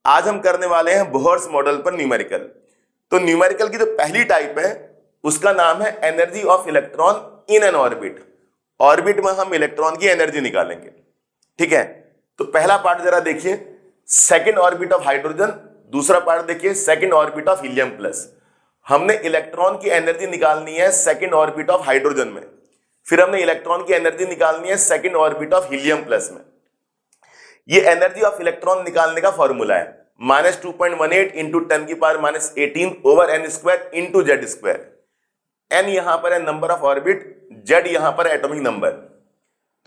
आज हम करने वाले हैं बोहर्स मॉडल पर न्यूमेरिकल। तो न्यूमेरिकल की जो पहली टाइप है उसका नाम है energy of electron in an orbit. Orbit में हम इलेक्ट्रॉन की एनर्जी निकालेंगे, ठीक है। तो पहला पार्ट जरा देखिए, सेकंड ऑर्बिट ऑफ हाइड्रोजन। दूसरा पार्ट देखिए, second orbit of helium plus. हमने इलेक्ट्रॉन की एनर्जी निकालनी है सेकंड ऑर्बिट ऑफ हाइड्रोजन में, फिर हमने इलेक्ट्रॉन की एनर्जी निकालनी है second orbit of helium plus में। ये एनर्जी ऑफ इलेक्ट्रॉन निकालने का फॉर्मूला है -2.18 इंटू 10 की power -18 over N square into Z square. N यहां पर है नंबर ऑफ ऑर्बिट, जेड यहां पर एटॉमिक नंबर।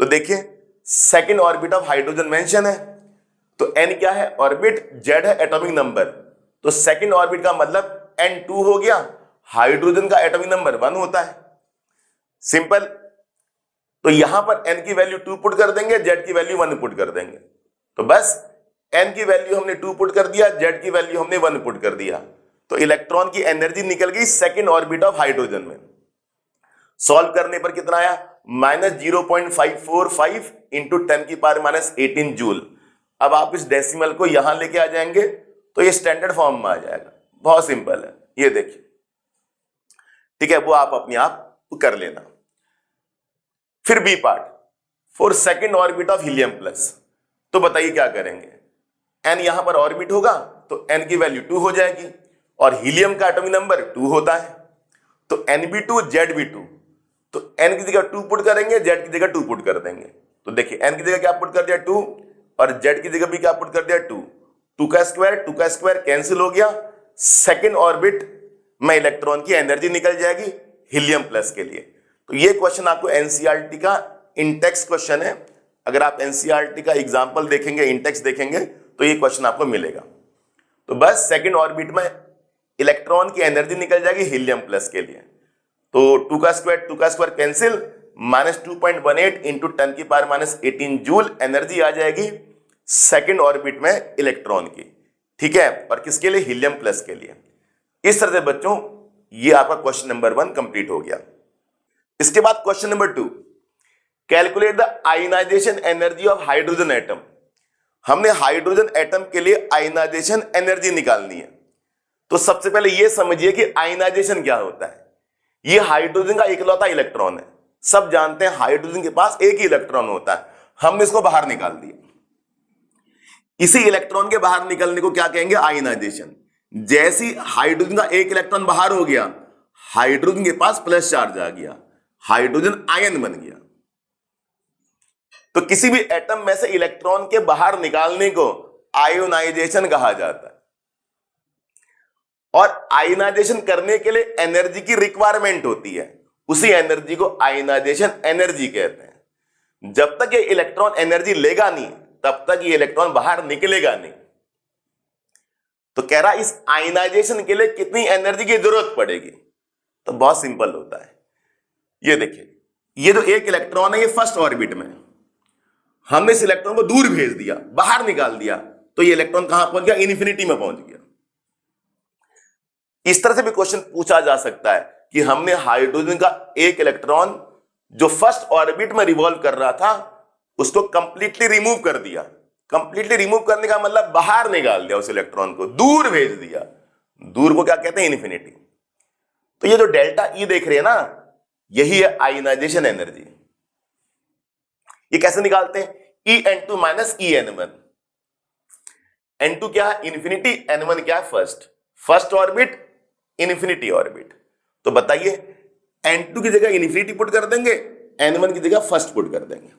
तो देखिए second orbit of hydrogen mention है, तो एन क्या है ऑर्बिट, जेड है एटॉमिक नंबर। तो सेकंड ऑर्बिट का मतलब n2 हो गया, हाइड्रोजन का एटॉमिक नंबर 1 होता है, सिंपल। तो यहां पर n की वैल्यू 2 पुट कर देंगे, z की वैल्यू 1 पुट कर देंगे। तो बस n की वैल्यू हमने 2 पुट कर दिया, z की वैल्यू हमने 1 पुट कर दिया। तो इलेक्ट्रॉन की एनर्जी निकल गई सेकंड ऑर्बिट ऑफ हाइड्रोजन में। सॉल्व करने पर कितना आया, -0.545 इंटू 10 की पावर -18 जूल। अब आप इस डेसिमल को यहां लेके आ जाएंगे तो ये स्टैंडर्ड फॉर्म में आ जाएगा। बहुत सिंपल है, ये देखिए, ठीक है। वो आप अपने आप कर लेना। फिर B part, for second orbit of helium plus. तो बताइए क्या करेंगे, n यहां पर ऑर्बिट होगा तो n की वैल्यू 2 हो जाएगी और हीलियम का एटॉमिक नंबर 2 होता है, तो n भी 2 z भी 2। तो n की जगह 2 पुट करेंगे, z की जगह 2 पुट कर देंगे। तो देखिए n की जगह क्या पुट कर दिया 2 और z की जगह भी क्या पुट कर दिया 2। 2 का स्क्वायर कैंसिल हो गया। सेकेंड ऑर्बिट में इलेक्ट्रॉन की एनर्जी निकल जाएगी हीलियम प्लस के लिए। तो ये क्वेश्चन आपको एनसीईआरटी का इंटेक्स क्वेश्चन है। अगर आप एनसीईआरटी का एग्जांपल देखेंगे, इंटेक्स देखेंगे तो ये क्वेश्चन आपको मिलेगा। तो बस सेकंड ऑर्बिट में इलेक्ट्रॉन की एनर्जी निकल जाएगी हीलियम प्लस के लिए। तो 2 का स्क्वायर कैंसिल, -2.18 इंटू 10 की पावर -18 जूल एनर्जी आ जाएगी सेकंड ऑर्बिट में इलेक्ट्रॉन की, ठीक है। और किसके लिए, हीलियम प्लस के लिए। इस तरह से बच्चों ये आपका क्वेश्चन नंबर 1 कंप्लीट हो गया। इसके बाद question number 2, calculate the ionization energy of hydrogen atom. हमने हाइड्रोजन एटम के लिए आयनाइजेशन एनर्जी निकालनी है। तो सबसे पहले यह समझिए कि आयनाइजेशन क्या होता है। यह हाइड्रोजन का इकलौता इलेक्ट्रॉन है, सब जानते हैं हाइड्रोजन के पास एक ही इलेक्ट्रॉन होता है, हमने इसको बाहर निकाल दिया। इसी इलेक्ट्रॉन के बाहर निकलने को क्या कहेंगे, आयनाइजेशन। जैसी हाइड्रोजन का एक इलेक्ट्रॉन बाहर हो गया, हाइड्रोजन के पास प्लस चार्ज आ गया, हाइड्रोजन आयन बन गया। तो किसी भी एटम में से इलेक्ट्रॉन के बाहर निकालने को आयोनाइजेशन कहा जाता है। और आयोनाइजेशन करने के लिए एनर्जी की रिक्वायरमेंट होती है, उसी एनर्जी को आयोनाइजेशन एनर्जी कहते हैं। जब तक ये इलेक्ट्रॉन एनर्जी लेगा नहीं तब तक ये इलेक्ट्रॉन बाहर निकलेगा नहीं। तो कह रहा इस आयनाइजेशन के लिए कितनी एनर्जी की जरूरत पड़ेगी। तो बहुत सिंपल होता है, ये देखिए, ये जो एक इलेक्ट्रॉन है ये फर्स्ट ऑर्बिट में, हमने इस इलेक्ट्रॉन को दूर भेज दिया, बाहर निकाल दिया, तो ये इलेक्ट्रॉन कहां पहुंच गया, इन्फिनिटी में पहुंच गया। इस तरह से भी क्वेश्चन पूछा जा सकता है कि हमने हाइड्रोजन का एक इलेक्ट्रॉन जो फर्स्ट ऑर्बिट में रिवॉल्व कर रहा था उसको कंप्लीटली रिमूव कर दिया। कंप्लीटली रिमूव करने का मतलब बाहर निकाल दिया, उस इलेक्ट्रॉन को दूर भेज दिया। दूर को क्या कहते हैं, इन्फिनिटी। तो ये जो डेल्टा ई देख रहे हैं ना, यही है आयनाइजेशन एनर्जी। ये कैसे निकालते हैं, En2 माइनस En1। N2 क्या है, इन्फिनिटी, N1 क्या है, फर्स्ट ऑर्बिट, इन्फिनिटी ऑर्बिट। तो बताइए N2 की जगह इन्फिनिटी पुट कर देंगे, N1 की जगह फर्स्ट पुट कर देंगे।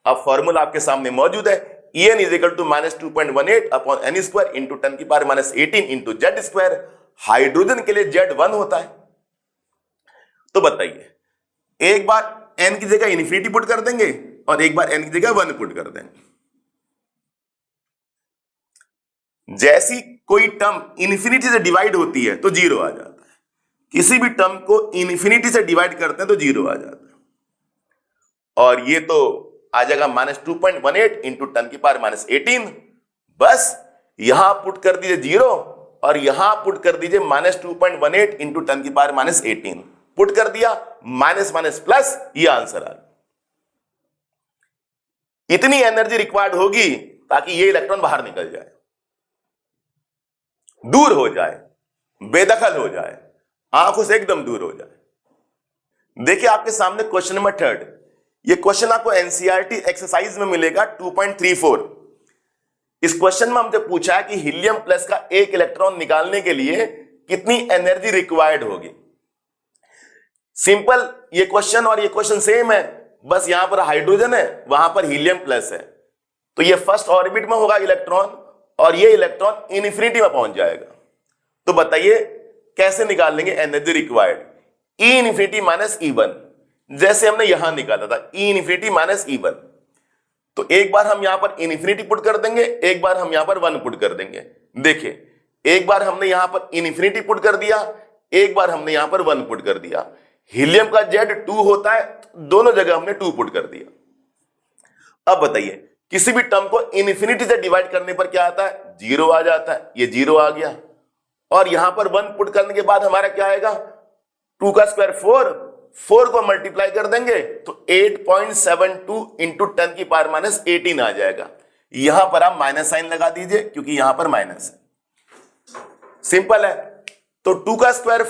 अब फॉर्मूला आपके सामने मौजूद है, En is equal to -2.18 upon n square into 10 की power -18 into Z square. Hydrogen के लिए जेड 1 होता है। तो बताइए एक बार n की जगह इन्फिनिटी पुट कर देंगे और एक बार n की जगह 1 पुट कर देंगे। जैसी कोई टर्म इन्फिनिटी से डिवाइड होती है तो 0 आ जाता है, किसी भी टर्म को इन्फिनिटी से डिवाइड करते हैं तो 0 आ जाता है। और ये तो आ जाएगा -2.18 इंटू 10 की पावर -18। बस यहां पुट कर दीजिए 0 और यहां पुट कर दीजिए -2.18 इंटू 10 की पावर -18। पुट कर दिया, माइनस माइनस प्लस, ये आंसर आ गया। इतनी एनर्जी रिक्वायर्ड होगी ताकि ये इलेक्ट्रॉन बाहर निकल जाए। दूर हो जाए, बेदखल हो जाए, आंखों से एकदम दूर हो जाए। देखिए आपके सामने क्वेश्चन नंबर 3, ये क्वेश्चन आपको एनसीईआरटी एक्सरसाइज में मिलेगा 2.34। इस क्वेश्चन में हमसे पूछा है कि हीलियम प्लस का एक इलेक्ट्रॉन निकालने के लिए कितनी एनर्जी रिक्वायर्ड होगी। सिंपल, ये क्वेश्चन और ये क्वेश्चन सेम है, बस यहां पर हाइड्रोजन है, वहां पर हीलियम प्लस है, तो ये फर्स्ट ऑर्बिट में होगा इलेक्ट्रॉन और ये इलेक्ट्रॉन इनफिनिटी में पहुंच जाएगा। तो बताइए कैसे निकाल लेंगे एनर्जी रिक्वायर्ड, ई इनफिनिटी माइनस E1, जैसे हमने यहां निकाला था ई इनफिनिटी माइनस E1। तो एक बार हम यहां पर इनफिनिटी पुट कर देंगे, एक बार हम यहां पर 1 पुट कर देंगे। देखिए एक बार हमने यहां पर इनफिनिटी पुट कर दिया, एक बार हमने यहां पर 1 पुट कर दिया। हीलियम का Z 2 होता है, दोनों जगह हमने 2 पुट कर दिया। अब बताइए किसी भी टर्म को इनफिनिटी से डिवाइड करने पर क्या आता है, 0 आ जाता है, ये 0 आ गया। और यहां पर 1 पुट करने के बाद हमारा क्या आएगा, 2 का स्क्वायर 4 को मल्टीप्लाई कर देंगे तो 8.72 इंटू 10 की पावर माइनस 18 आ जाएगा। यहां पर आप माइनस साइन लगा दीजिए क्योंकि यहां पर माइनस है, सिंपल है। तो 2 का स्क्वायर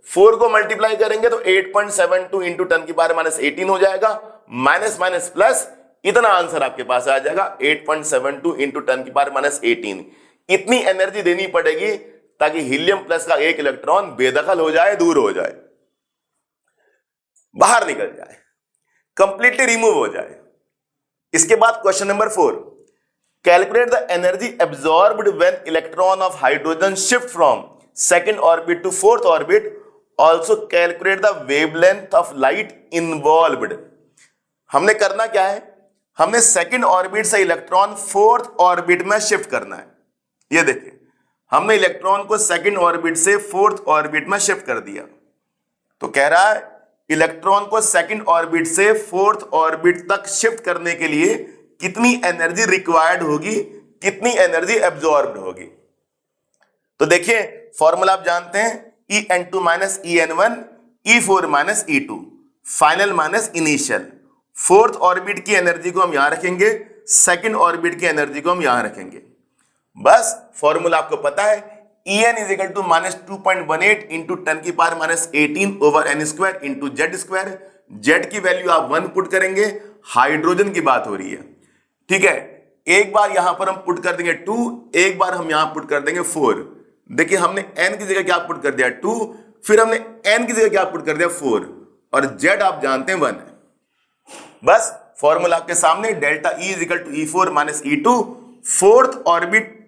4 को मल्टीप्लाई करेंगे तो 8.72 इंटू 10 की पावर माइनस 18 हो जाएगा, माइनस माइनस प्लस, इतना आंसर आपके पास आ जाएगा 8.72 इंटू 10 की पावर माइनस 18। इतनी एनर्जी देनी पड़ेगी ताकि हीलियम प्लस का एक इलेक्ट्रॉन बेदखल हो जाए, दूर हो जाए, बाहर निकल जाए, कंप्लीटली रिमूव हो जाए। इसके बाद question number 4, calculate the energy absorbed when electron of hydrogen shift from second orbit to fourth orbit, also calculate the wavelength of light involved. हमने करना क्या है, हमने सेकंड ऑर्बिट से इलेक्ट्रॉन फोर्थ ऑर्बिट में शिफ्ट करना है। ये देखिए हमने इलेक्ट्रॉन को सेकंड ऑर्बिट से फोर्थ ऑर्बिट में शिफ्ट कर दिया, तो कह रहा है इलेक्ट्रॉन को सेकंड ऑर्बिट से फोर्थ ऑर्बिट तक शिफ्ट करने के लिए कितनी एनर्जी रिक्वायर्ड होगी, कितनी एनर्जी एब्जॉर्ब्ड होगी। तो देखिए फॉर्मूला आप जानते हैं, En2 minus En1 E4 minus E2, final minus initial. Fourth orbit की एनर्जी को हम यहां रखेंगे, सेकंड ऑर्बिट की एनर्जी को हम यहां रखेंगे। बस फॉर्मूला आपको पता है, En is equal to minus 2.18 into 10 की power minus 18 over n square into Z square. Z की वैल्यू आप 1 पुट करेंगे, हाइड्रोजन की बात हो रही है, ठीक है। एक बार यहां पर हम पुट कर देंगे 2, एक बार हम यहां पुट कर देंगे 4। देखिए हमने n की जगह क्या पुट कर दिया 2, फिर हमने n की जगह क्या पुट कर दिया 4, और z आप जानते हैं 1 है। बस फॉर्मूला आपके सामने, delta E is equal to E4 minus E2। Fourth orbit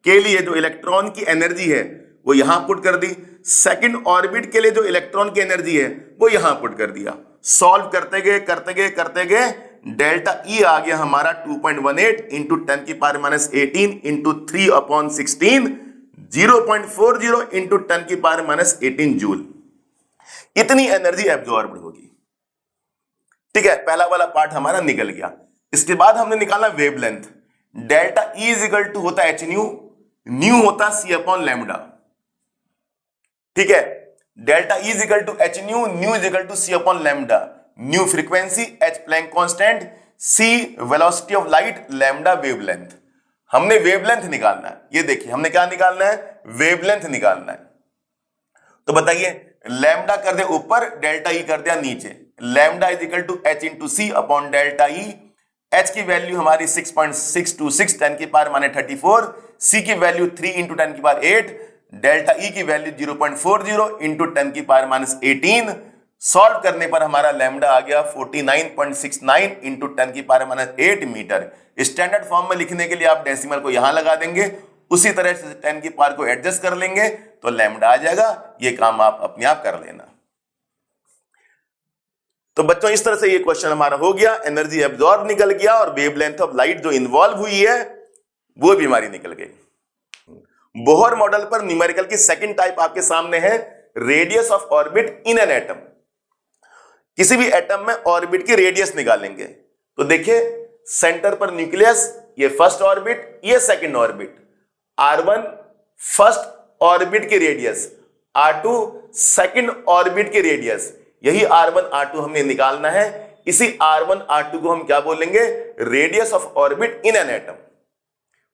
के लिए जो इलेक्ट्रॉन की एनर्जी है वो यहां पुट कर दी, सेकंड ऑर्बिट के लिए जो इलेक्ट्रॉन की एनर्जी है वो यहां पुट कर दिया। सॉल्व करते गए डेल्टा E आ गया हमारा 2.18 इंटू 10 की पावर माइनस 18 इंटू 3/16, 0.40 इंटू 10 की पावर माइनस 18 जूल। इतनी एनर्जी एब्जॉर्ब होगी, ठीक है। पहला वाला पार्ट हमारा निकल गया। इसके बाद हमने निकाला wavelength. Delta E is equal to होता है h न्यू होता C अपॉन लैम्डा, ठीक है। Delta E is equal to h nu is equal to C upon lambda. Nu frequency, h Planck constant, C velocity of light, lambda wavelength. हमने wavelength निकालना है। ये देखिए हमने क्या निकालना है, वेवलेंथ निकालना है। तो बताइए लैम्डा कर दे ऊपर, डेल्टा E कर दिया नीचे। Lambda is equal to h into C upon delta E। h की वैल्यू हमारी 6.626 10 की पावर माने 34, C की वैल्यू 3 इंटू 10 की पावर 8, डेल्टा E की वैल्यू 0.40 इंटू 10 की पावर माइनस 18। सॉल्व करने पर हमारा लैम्डा आ गया 49.69 इंटू 10 की power minus 8 metre. Standard form में लिखने के लिए आप डेसिमल को यहां लगा देंगे, उसी तरह से 10 की पावर को एडजस्ट कर लेंगे तो लैम्डा आ जाएगा। ये काम आप अपने आप कर लेना। तो बच्चों इस तरह से ये क्वेश्चन हमारा हो गया, एनर्जी एब्जॉर्ब निकल गया और वेवलेंथ ऑफ लाइट जो इन्वॉल्व हुई है वो भी हमारी निकल गई। बोहर मॉडल पर न्यूमेरिकल की सेकंड टाइप आपके सामने है, radius of orbit in N atom. किसी भी एटम में ऑर्बिट की रेडियस निकालेंगे। तो देखिए सेंटर पर न्यूक्लियस, ये फर्स्ट ऑर्बिट, ये second orbit. R1 first orbit की रेडियस, R2 सेकंड ऑर्बिट की रेडियस। यही R1 R2 हमने निकालना है। इसी R1 R2 को हम क्या बोलेंगे, radius of orbit in N atom.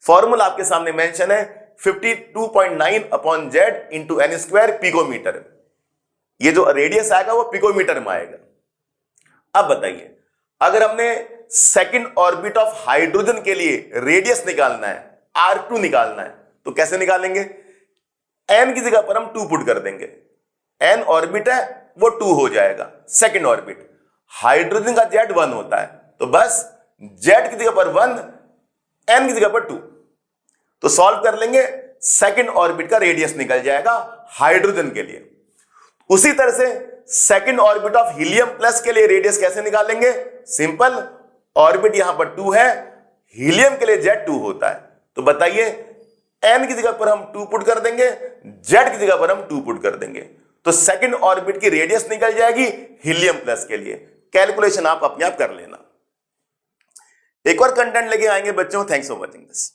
Formula आपके सामने मेंशन है, 52.9 upon Z into N square picometre. ये जो रेडियस आएगा वो पिकोमीटर में आएगा। अब बताइए, अगर हमने सेकंड ऑर्बिट ऑफ हाइड्रोजन के लिए रेडियस निकालना है, R2 निकालना है, तो कैसे निकालेंगे? n की जगह पर हम 2 पुट कर देंगे। n ऑर्बिट है वो 2 हो जाएगा, सेकंड ऑर्बिट। हाइड्रोजन का जेड 1 होता है, तो बस जेड की जगह पर 1, n की जगह पर 2। तो सॉल्व कर लेंगे, सेकंड ऑर्बिट का रेडियस निकल जाएगा हाइड्रोजन के लिए। उसी तरह से second orbit of helium plus के लिए रेडियस कैसे निकालेंगे? सिंपल, ऑर्बिट यहां पर 2 है, हीलियम के लिए जेड 2 होता है, तो बताइए n की जगह पर हम 2 पुट कर देंगे, जेड की जगह पर हम 2 पुट कर देंगे, तो सेकंड ऑर्बिट की रेडियस निकल जाएगी हीलियम प्लस के लिए। कैलकुलेशन आप अपने आप कर लेना। एक और कंटेंट लेके आएंगे बच्चों। Thanks for watching this.